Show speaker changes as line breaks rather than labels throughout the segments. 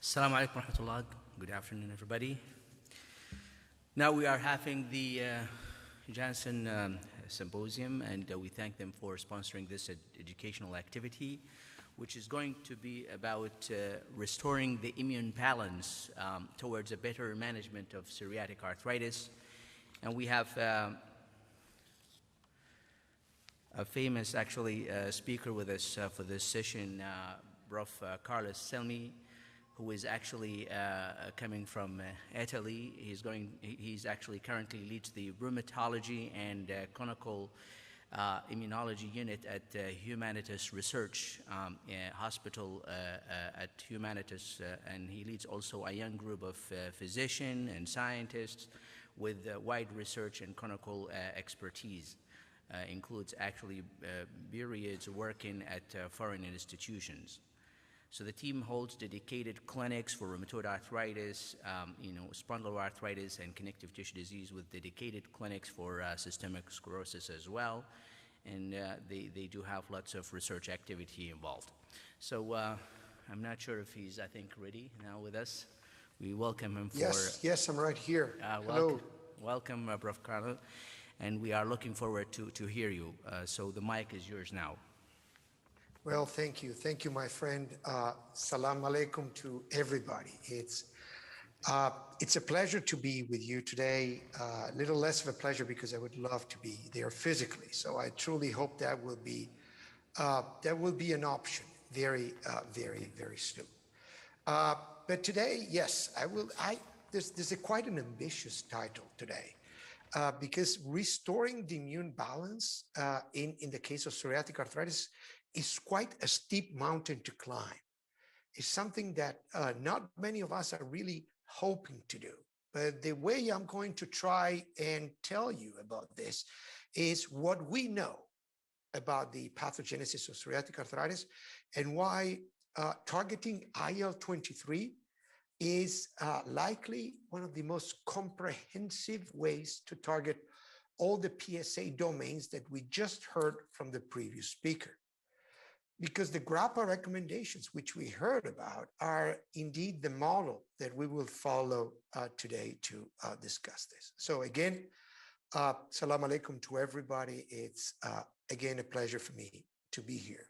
Assalamu alaikum warahmatullah. Good afternoon, everybody. Now we are having the Janssen Symposium, and we thank them for sponsoring this educational activity, which is going to be about restoring the immune balance towards a better management of psoriatic arthritis. And we have a famous, speaker with us for this session, Prof. Carlos Selmi, who is actually coming from Italy. He's actually currently leads the rheumatology and clinical immunology unit at Humanitas Research Hospital at Humanitas, and he leads also a young group of physicians and scientists with wide research and clinical expertise. Includes actually periods working at foreign institutions. So the team holds dedicated clinics for rheumatoid arthritis, spondyloarthritis and connective tissue disease, with dedicated clinics for systemic sclerosis as well. And they do have lots of research activity involved. So I'm not sure if he's, ready now with us. We welcome him for...
Yes, I'm right here. Hello.
Welcome, Prof. Carlo. And we are looking forward to hear you. So the mic is yours now.
Well, thank you. Thank you, my friend. Salam alaikum to everybody. It's a pleasure to be with you today. A little less of a pleasure because I would love to be there physically. So I truly hope that will be an option very, very soon. But today, yes, I will. There's quite an ambitious title today. Because restoring the immune balance in the case of psoriatic arthritis is quite a steep mountain to climb. It's something that not many of us are really hoping to do. But the way I'm going to try and tell you about this is what we know about the pathogenesis of psoriatic arthritis and why targeting IL-23 is likely one of the most comprehensive ways to target all the PSA domains that we just heard from the previous speaker. Because the GRAPPA recommendations, which we heard about, are indeed the model that we will follow today to discuss this. So again, salam alaikum to everybody. It's again a pleasure for me to be here.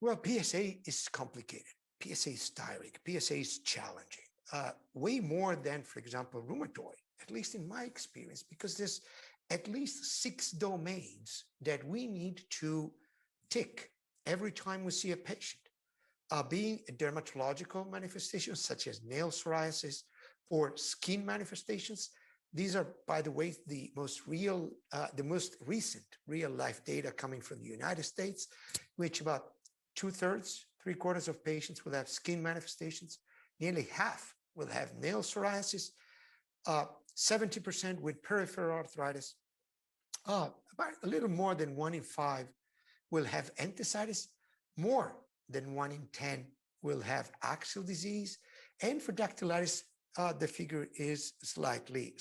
Well, PSA is complicated. PSA is tiring. PSA is challenging, way more than, for example, rheumatoid, at least in my experience, because there's at least 6 domains that we need to tick every time we see a patient, being a dermatological manifestations such as nail psoriasis or skin manifestations. These are, by the way, the most recent real-life data coming from the United States, which about 2/3, 3/4 of patients will have skin manifestations. Nearly half will have nail psoriasis, 70% with peripheral arthritis. About a little more than 1 in 5 will have enthesitis. More than 1 in 10 will have axial disease. And for dactylitis, the figure is slightly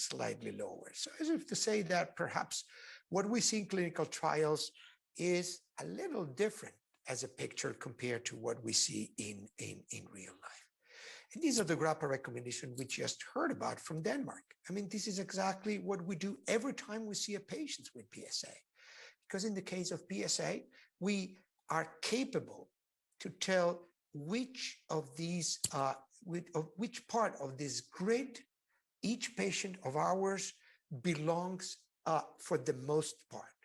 lower. So as if to say that perhaps what we see in clinical trials is a little different as a picture compared to what we see in real life. And these are the GRAPPA recommendations we just heard about from Denmark. I mean, this is exactly what we do every time we see a patient with PSA. Because in the case of PSA, we are capable to tell which of these, which part of this grid each patient of ours belongs for the most part.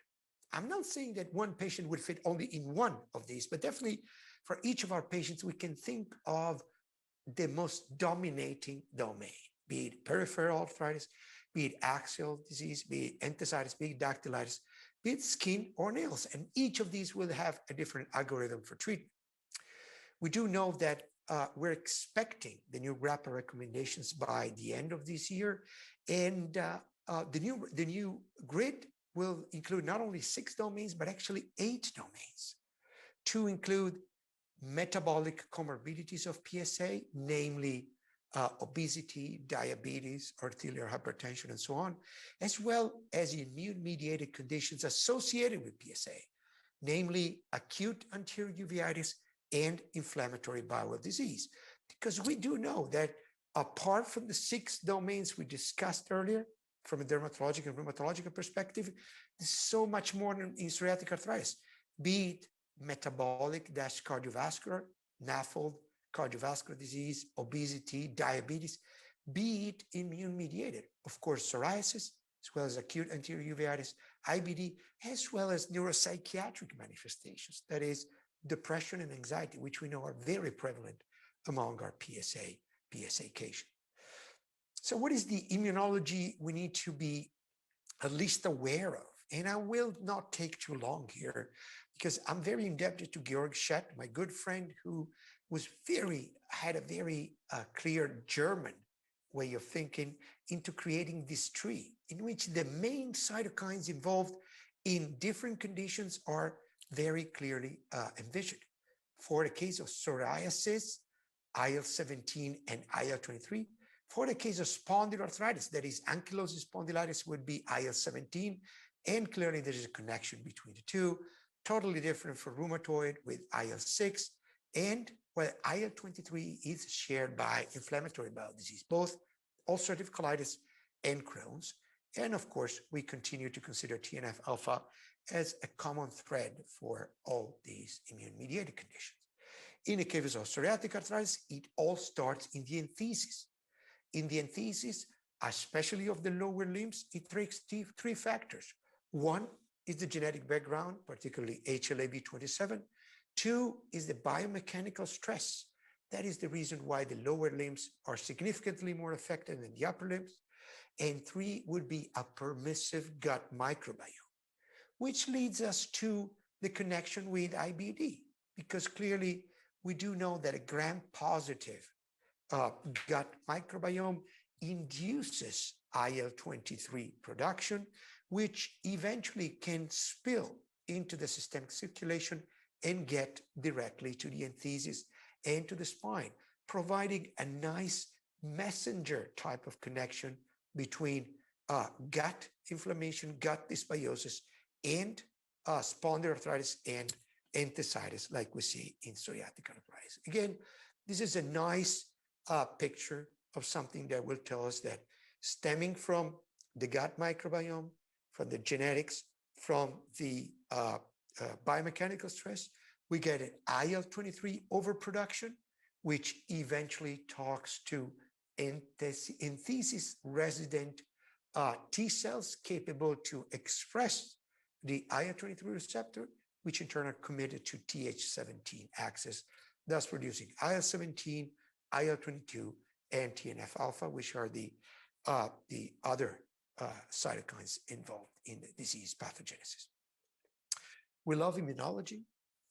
I'm not saying that one patient would fit only in one of these, but definitely for each of our patients, we can think of the most dominating domain, be it peripheral arthritis, be it axial disease, be it enthesitis, be it dactylitis, be it skin or nails. And each of these will have a different algorithm for treatment. We do know that we're expecting the new GRAPPA recommendations by the end of this year. And the new grid will include not only 6 domains, but actually 8 domains to include metabolic comorbidities of PSA, namely obesity, diabetes, arterial hypertension, and so on, as well as immune-mediated conditions associated with PSA, namely acute anterior uveitis and inflammatory bowel disease. because we do know that apart from the 6 domains we discussed earlier, from a dermatologic and rheumatological perspective, there's so much more in psoriatic arthritis, be it metabolic-cardiovascular, NAFLD, cardiovascular disease, obesity, diabetes, be it immune-mediated, of course, psoriasis, as well as acute anterior uveitis, IBD, as well as neuropsychiatric manifestations, that is, depression and anxiety, which we know are very prevalent among our PsA patient. So what is the immunology we need to be at least aware of? And I will not take too long here because I'm very indebted to Georg Schett, my good friend, who had a very clear German way of thinking into creating this tree in which the main cytokines involved in different conditions are very clearly envisioned. For the case of psoriasis, IL-17 and IL-23. For the case of spondyloarthritis, that is ankylosing spondylitis, would be IL-17, and clearly there is a connection between the two. Totally different for rheumatoid with IL-6, and IL-23 is shared by inflammatory bowel disease, both ulcerative colitis and Crohn's. And of course, we continue to consider TNF-alpha as a common thread for all these immune-mediated conditions. In the case of psoriatic arthritis, it all starts in the enthesis. In the enthesis, especially of the lower limbs, it takes three factors. One is the genetic background, particularly HLA-B27. Two is the biomechanical stress. That is the reason why the lower limbs are significantly more affected than the upper limbs. And three would be a permissive gut microbiome, which leads us to the connection with IBD, because clearly we do know that a gram-positive gut microbiome induces IL-23 production, which eventually can spill into the systemic circulation and get directly to the enthesis and to the spine, providing a nice messenger type of connection between gut inflammation, gut dysbiosis, and spondyloarthritis and enthesitis, like we see in psoriatic arthritis. Again, this is a nice picture of something that will tell us that stemming from the gut microbiome, from the genetics, from the biomechanical stress, we get an IL-23 overproduction, which eventually talks to enthesis resident T cells capable to express the IL-23 receptor, which in turn are committed to Th17 axis, thus producing IL-17, IL-22, and TNF-alpha, which are the other cytokines involved in the disease pathogenesis. We love immunology,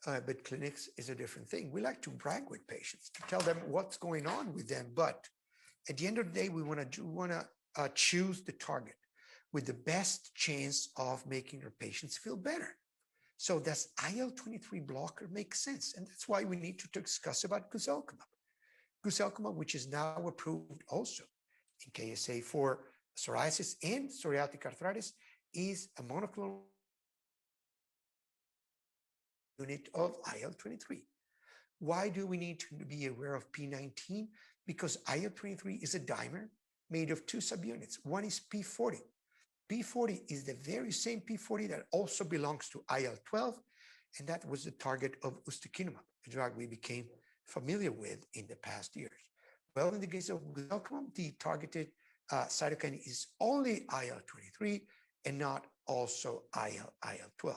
but clinics is a different thing. We like to brag with patients to tell them what's going on with them, but at the end of the day, we want to choose the target with the best chance of making our patients feel better. So does IL-23 blocker make sense? And that's why we need to discuss about guselkumab. Guselkumab, which is now approved also in KSA for psoriasis and psoriatic arthritis, is a monoclonal unit of IL-23. Why do we need to be aware of P19? Because IL-23 is a dimer made of two subunits. One is P40. P40 is the very same P40 that also belongs to IL-12, and that was the target of ustekinumab, a drug we became familiar with in the past years. Well, in the case of guselkumab, the targeted cytokine is only IL-23 and not also IL-12.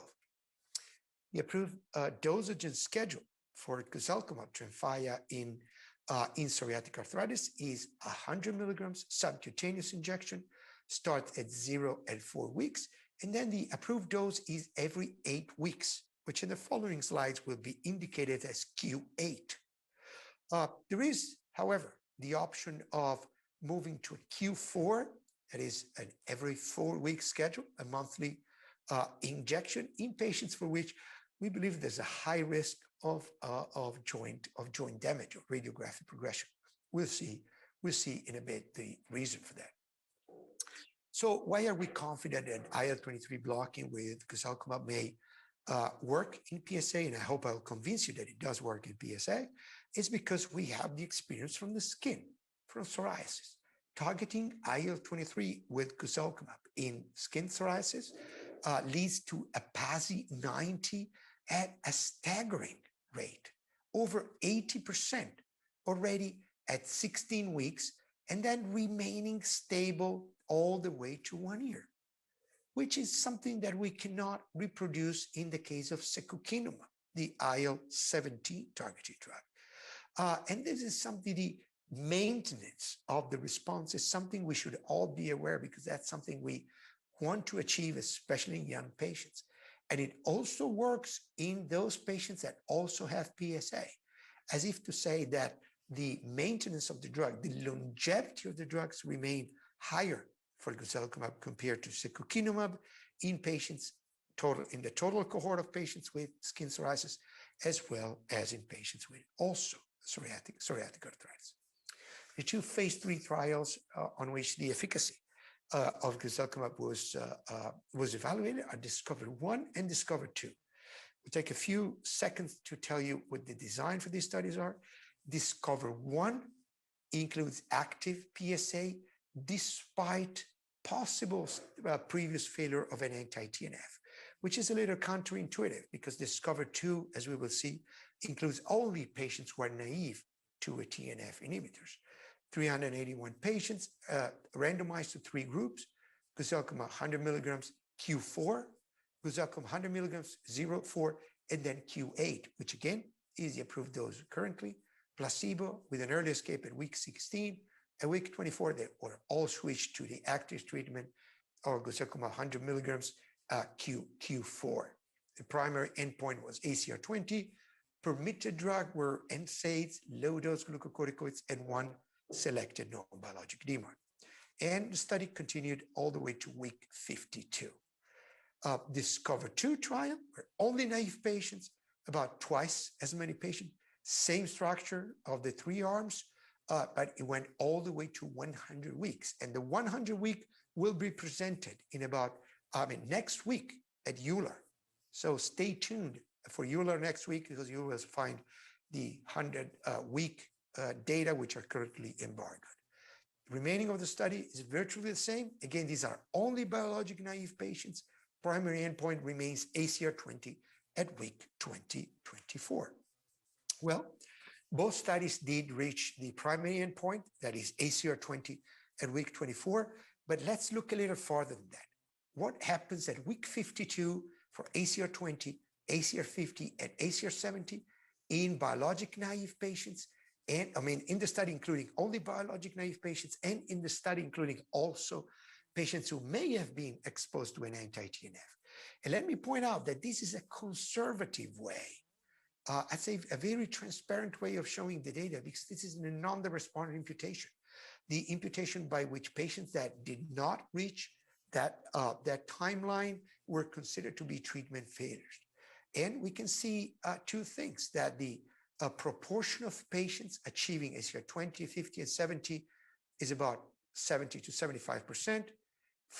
The approved dosage and schedule for guselkumab Tremfya in psoriatic arthritis is 100 milligrams subcutaneous injection, starts at 0 and 4 weeks, and then the approved dose is every 8 weeks, which in the following slides will be indicated as Q8. There is, however, the option of moving to a Q4, that is an every 4-week schedule, a monthly injection in patients for which we believe there's a high risk of joint damage or radiographic progression. We'll see in a bit the reason for that. So why are we confident that IL-23 blocking with guselkumab may work in PSA, and I hope I'll convince you that it does work in PSA, is because we have the experience from the skin, from psoriasis. Targeting IL-23 with guselkumab in skin psoriasis leads to a PASI 90 at a staggering rate, over 80% already at 16 weeks, and then remaining stable all the way to 1 year, which is something that we cannot reproduce in the case of secukinumab, the IL-17 targeted drug. And this is something, the maintenance of the response is something we should all be aware, because that's something we want to achieve, especially in young patients. And it also works in those patients that also have PSA, as if to say that the maintenance of the drug, the longevity of the drugs remain higher for guselkumab compared to secukinumab in patients in the total cohort of patients with skin psoriasis, as well as in patients with also psoriatic arthritis. The two phase 3 trials on which the efficacy of guselkumab was evaluated are Discover 1 and Discover 2. We'll take a few seconds to tell you what the design for these studies are. Discover 1 includes active PSA despite possible previous failure of an anti-TNF, which is a little counterintuitive, because Discover 2, as we will see, includes only patients who are naive to a TNF inhibitors. 381 patients randomized to 3 groups: guselkumab 100 milligrams Q4, guselkumab 100 milligrams 0.4, and then Q8, which again is the approved dose currently. Placebo with an early escape at week 16. At week 24, they were all switched to the active treatment or guselkumab 100 milligrams Q4. The primary endpoint was ACR20. Permitted drug were NSAIDs, low-dose glucocorticoids, and 1 selected non-biologic DMARD. And the study continued all the way to week 52. Discover 2 trial, where only naive patients, about twice as many patients, same structure of the 3 arms, but it went all the way to 100 weeks. And the 100 week will be presented in about, next week at EULAR. So stay tuned for EULAR next week, because you will find the 100 week data, which are currently embargoed. Remaining of the study is virtually the same. Again, these are only biologic naive patients. Primary endpoint remains ACR20 at week 24. Well, both studies did reach the primary endpoint, that is ACR20 at week 24, but let's look a little farther than that. What happens at week 52 for ACR20, ACR50, and ACR70 in biologic naive patients? And in the study including only biologic naive patients, and in the study including also patients who may have been exposed to an anti-TNF. And let me point out that this is a conservative way, I'd say a very transparent way of showing the data, because this is a non-responder imputation. The imputation by which patients that did not reach that timeline were considered to be treatment failures. And we can see 2 things: that the proportion of patients achieving ACR20, 50, and 70 is about 70 to 75%,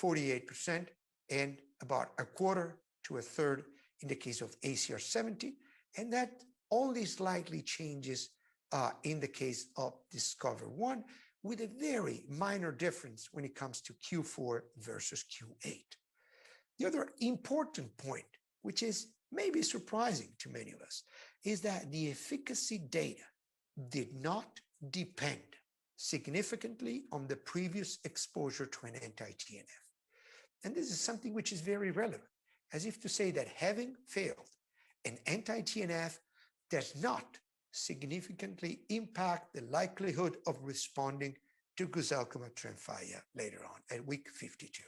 48%, and about a quarter to a third in the case of ACR70. And that only slightly changes in the case of Discover 1, with a very minor difference when it comes to Q4 versus Q8. The other important point, which is maybe surprising to many of us, is that the efficacy data did not depend significantly on the previous exposure to an anti-TNF. And this is something which is very relevant, as if to say that having failed an anti-TNF does not significantly impact the likelihood of responding to guselkumab Tremfya later on at week 52.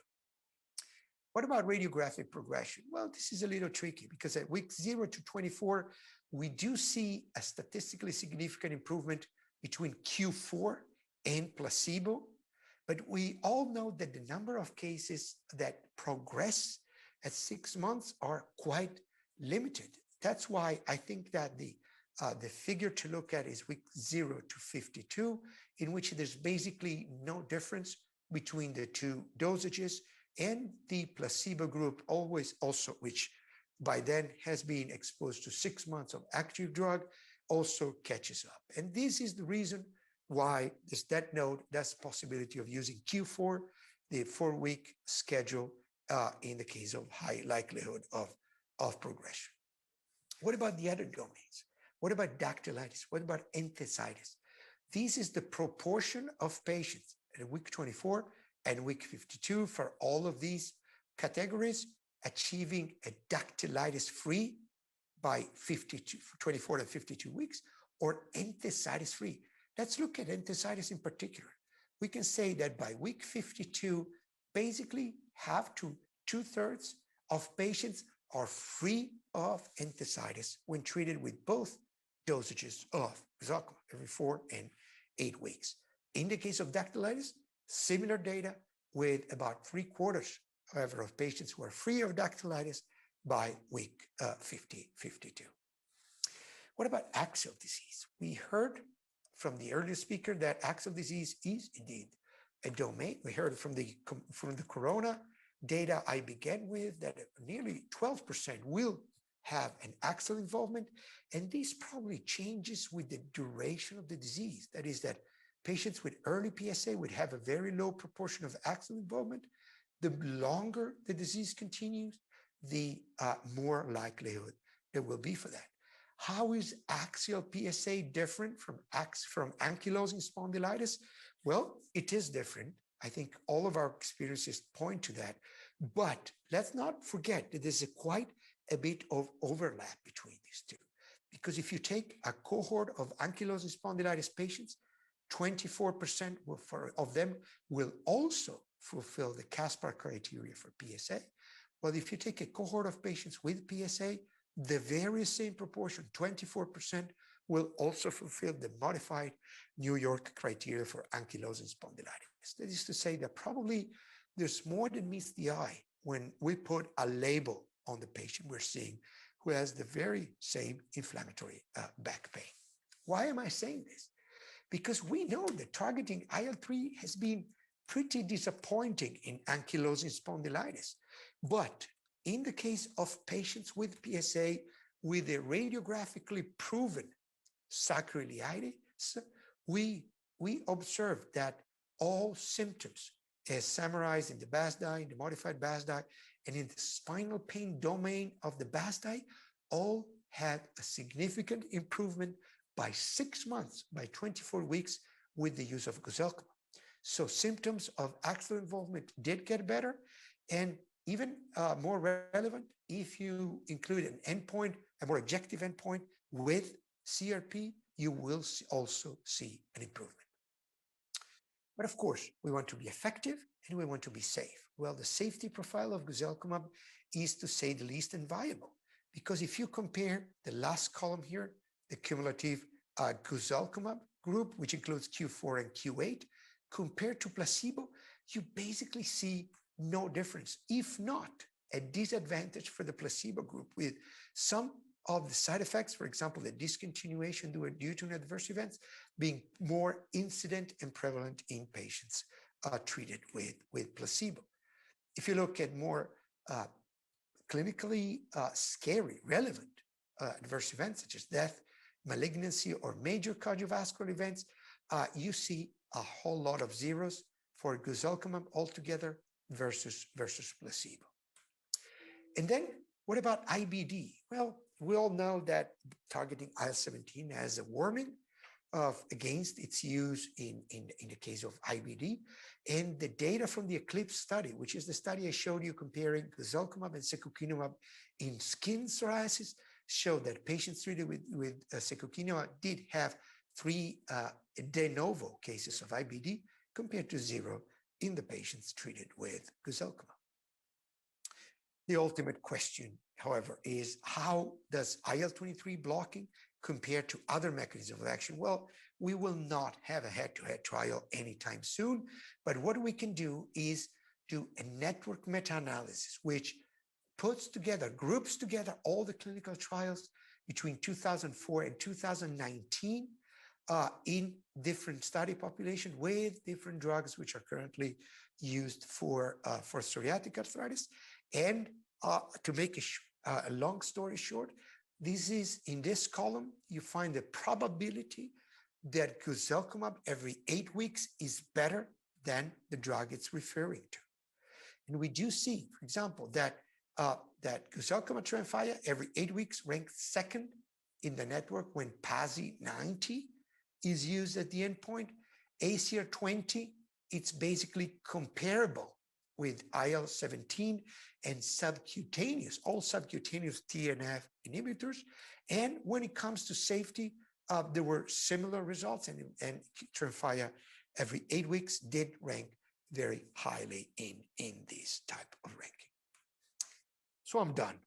What about radiographic progression? Well, this is a little tricky, because at week 0 to 24, we do see a statistically significant improvement between Q4 and placebo. But we all know that the number of cases that progress at 6 months are quite limited. That's why I think that the figure to look at is week 0 to 52, in which there's basically no difference between the 2 dosages, and the placebo group always also, which by then has been exposed to 6 months of active drug also catches up. And this is the reason why this that note, that's possibility of using Q4, the 4-week schedule in the case of high likelihood of progression. What about the other domains? What about dactylitis? What about enthesitis? This is the proportion of patients at week 24 and week 52 for all of these categories achieving a dactylitis free by 24 to 52 weeks or enthesitis free. Let's look at enthesitis in particular. We can say that by week 52, basically half to 2/3 of patients are free of enthesitis when treated with both dosages of guselkumab every 4 and 8 weeks. In the case of dactylitis, similar data with about 3/4, however, of patients who are free of dactylitis by week 52. What about axial disease? We heard from the earlier speaker that axial disease is indeed a domain. We heard from the corona data I began with that nearly 12% will have an axial involvement, and this probably changes with the duration of the disease. That is that patients with early PSA would have a very low proportion of axial involvement. The longer the disease continues, the more likelihood there will be for that. How is axial PSA different from ankylosing spondylitis? Well, it is different. I think all of our experiences point to that. But let's not forget that there's quite a bit of overlap between these two. Because if you take a cohort of ankylosing spondylitis patients, 24% of them will also fulfill the Caspar criteria for PSA. Well, if you take a cohort of patients with PSA, the very same proportion, 24%, will also fulfill the modified New York criteria for ankylosing spondylitis. That is to say that probably there's more than meets the eye when we put a label on the patient we're seeing who has the very same inflammatory back pain. Why am I saying this? Because we know that targeting IL-3 has been pretty disappointing in ankylosing spondylitis. But in the case of patients with PSA with a radiographically proven sacroiliitis, we observed that all symptoms, as summarized in the BASDAI, in the modified BASDAI, and in the spinal pain domain of the BASDAI, all had a significant improvement by 6 months, by 24 weeks, with the use of guselkumab. So symptoms of axial involvement did get better, and even more relevant, if you include an endpoint, a more objective endpoint with CRP, you will also see an improvement. But of course, we want to be effective and we want to be safe. Well, the safety profile of guselkumab is, to say the least, invaluable, because if you compare the last column here, the cumulative guselkumab group, which includes Q4 and Q8, compared to placebo, you basically see no difference, if not a disadvantage for the placebo group, with some of the side effects, for example, the discontinuation due to adverse events, being more incident and prevalent in patients treated with placebo. If you look at more clinically scary, relevant adverse events, such as death, malignancy, or major cardiovascular events, you see a whole lot of zeros for guselkumab altogether versus placebo. And then what about IBD? Well, we all know that targeting IL-17 has a warning against its use in the case of IBD. And the data from the ECLIPSE study, which is the study I showed you comparing guselkumab and secukinumab in skin psoriasis, showed that patients treated with secukinumab did have 3 de novo cases of IBD compared to 0 in the patients treated with guselkumab. The ultimate question, however, is how does IL-23 blocking compare to other mechanisms of action? Well, we will not have a head-to-head trial anytime soon, but what we can do is do a network meta-analysis, which groups together all the clinical trials between 2004 and 2019 in different study population with different drugs which are currently used for psoriatic arthritis, and to make a long story short, this is in this column, you find the probability that guselkumab every 8 weeks is better than the drug it's referring to. And we do see, for example, that guselkumab Tremfya every 8 weeks ranks second in the network when PASI 90 is used at the endpoint. ACR 20, it's basically comparable with IL-17 and subcutaneous, all subcutaneous TNF inhibitors. And when it comes to safety, there were similar results, and Tremfya every 8 weeks did rank very highly in this type of ranking. So I'm done.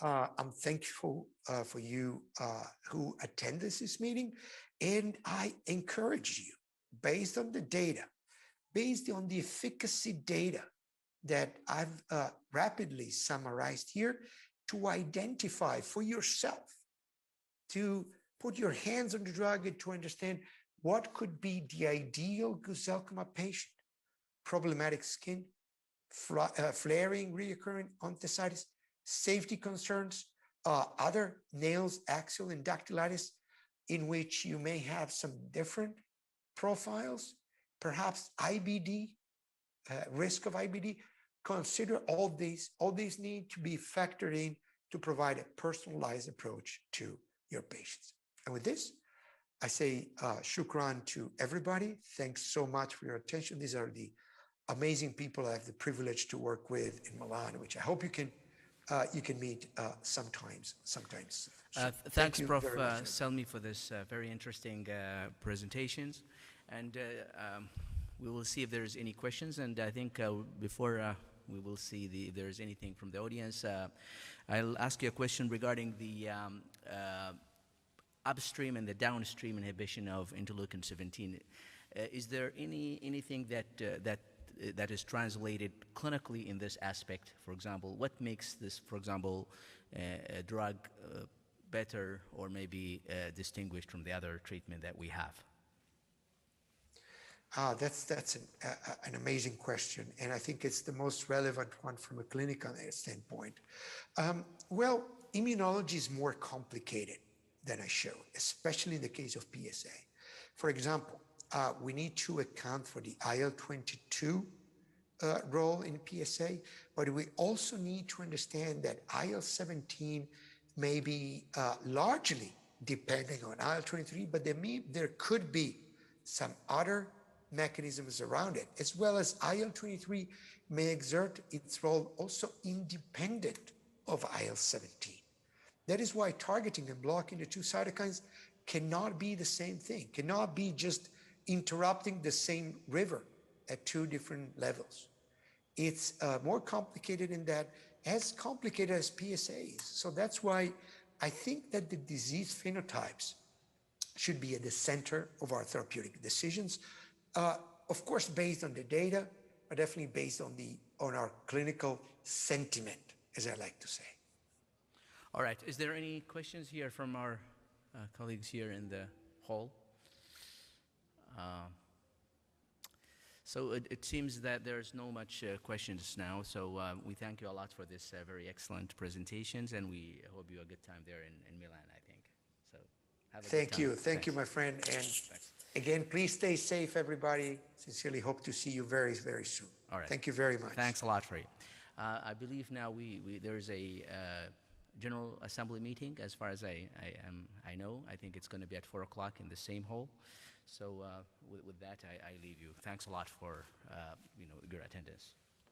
I'm thankful for you who attended this meeting, and I encourage you, based on the data, based on the efficacy data that I've rapidly summarized here, to identify for yourself, to put your hands on the drug and to understand what could be the ideal guselkumab patient. Problematic skin, flaring recurrent enthesitis, safety concerns, other nails, axial and dactylitis, in which you may have some different profiles, perhaps IBD, risk of IBD. Consider all these need to be factored in to provide a personalized approach to your patients. And with this, I say shukran to everybody. Thanks so much for your attention. These are the amazing people I have the privilege to work with in Milan, which I hope you can meet sometimes.
Thanks, Prof. Selmi, for this very interesting presentations. And we will see if there's any questions. And I think before we will see if there's anything from the audience, I'll ask you a question regarding the upstream and the downstream inhibition of interleukin-17. Is there anything that is translated clinically in this aspect? For example, what makes this, for example, a drug better or maybe distinguished from the other treatment that we have?
That's an amazing question, and I think it's the most relevant one from a clinical standpoint. Well, immunology is more complicated than I showed, especially in the case of PSA. For example, we need to account for the IL-22 role in PSA, but we also need to understand that IL-17 may be largely depending on IL-23, but there could be some other mechanisms around it, as well as IL-23 may exert its role also independent of IL-17. That is why targeting and blocking the two cytokines cannot be the same thing, cannot be just interrupting the same river at two different levels. It's more complicated in that, as complicated as PSA is. So that's why I think that the disease phenotypes should be at the center of our therapeutic decisions. Of course, based on the data, but definitely based on our clinical sentiment, as I like to say.
All right. Is there any questions here from our colleagues here in the hall? So it seems that there's no much questions now. So we thank you a lot for this very excellent presentations, and we hope you have a good time there in Milan, I think. So have a good time.
Thank you, my friend. And thanks. Again, please stay safe, everybody. Sincerely hope to see you very, very soon.
All right.
Thank you very much.
Thanks a lot for you. I believe now there's a General Assembly meeting, as far as I know. I think it's going to be at 4 o'clock in the same hall. So with that, I leave you. Thanks a lot for your attendance.